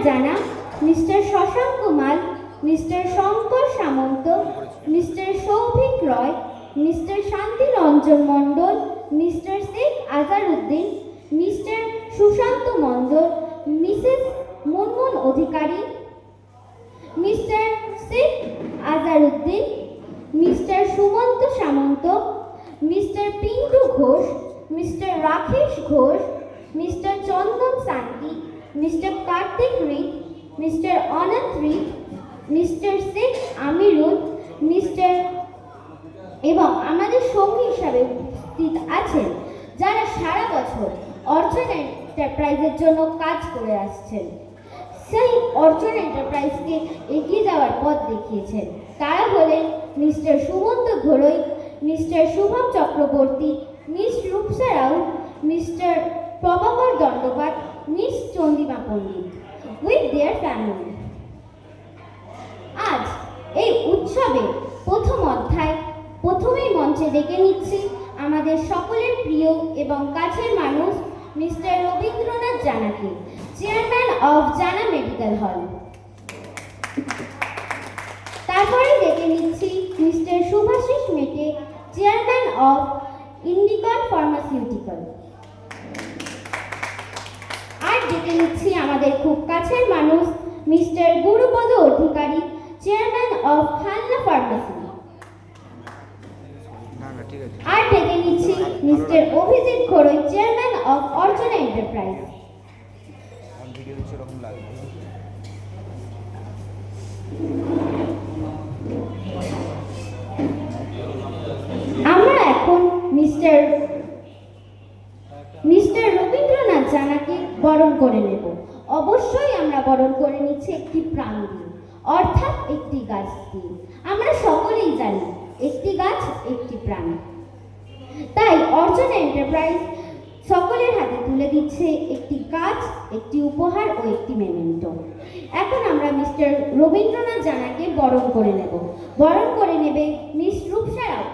জানা, Mr Shashanka Mal, Mr Shankar Samanta, Mr Souvik Roy, Mr Shanti Ranjan Mondal, Mr Sheikh Azharuddin, Mr Sushanta Mondal, Mrs Munmun Adhikari, Mr Sheikh Azharuddin, Mr Sumanta Samanta, Mr Pintu Ghosh, Mr Rakesh Ghosh, Mr Chandan Santi, Mr Kartik Rik, Mr Ananta Rik, Mr Sheikh Amirul, Mr এবং আমাদের সঙ্গী হিসাবে উপস্থিত আছেন যারা সারা বছর অর্চনা এন্টারপ্রাইজের জন্য কাজ করে আসছেন, সেই অর্চনা এন্টারপ্রাইজকে এগিয়ে যাওয়ার পথ দেখিয়েছেন। তারা হলেন মিস্টার সুমন্ত ঘোড়ই, Mr Shubham Chakraborty, Miss Rupsa Raut, Mr Prabhakar Dandapat, Miss Chandima Pandit with their family. আজ এই উৎসবে প্রথম অধ্যায় প্রথমেই মঞ্চে ডেকে নিচ্ছি আমাদের সকলের প্রিয় এবং কাছের মানুষ মিস্টার রবীন্দ্রনাথ জানাকে, chairman of Jana medical hall. তারপরে ডেকে নিচ্ছি Mr Shubhashis Mete, chairman of Indicon pharmaceutical. আর ডেকে নিচ্ছি আমাদের খুব কাছের মানুষ Mr Gurupada Adhikari, chairman of Khanna pharmacy. আর ডেকে নিচ্ছি মিস্টার অভিজিৎ ঘোড়ই, চেয়ারম্যান অফ অর্চনা এন্টারপ্রাইজ। আমরা এখন মিস্টার রবীন্দ্রনাথ জানাকে বরণ করে নেব। অবশ্যই আমরা বরণ করে নিচ্ছি একটি প্রাণ দিয়ে, অর্থাৎ একটি গাছ দিয়ে। আমরা সকলেই জানি একটি গাছ একটি প্রাণ। তাই অর্চনা এন্টারপ্রাইজ সকলের হাতে তুলে দিচ্ছে একটি গাছ, একটি উপহার ও একটি মেমেন্টো। এখন আমরা মিস্টার রবীন্দ্রনাথ জানাকে বরণ করে নেব। বরণ করে নেবে মিস রূপসা রাউত।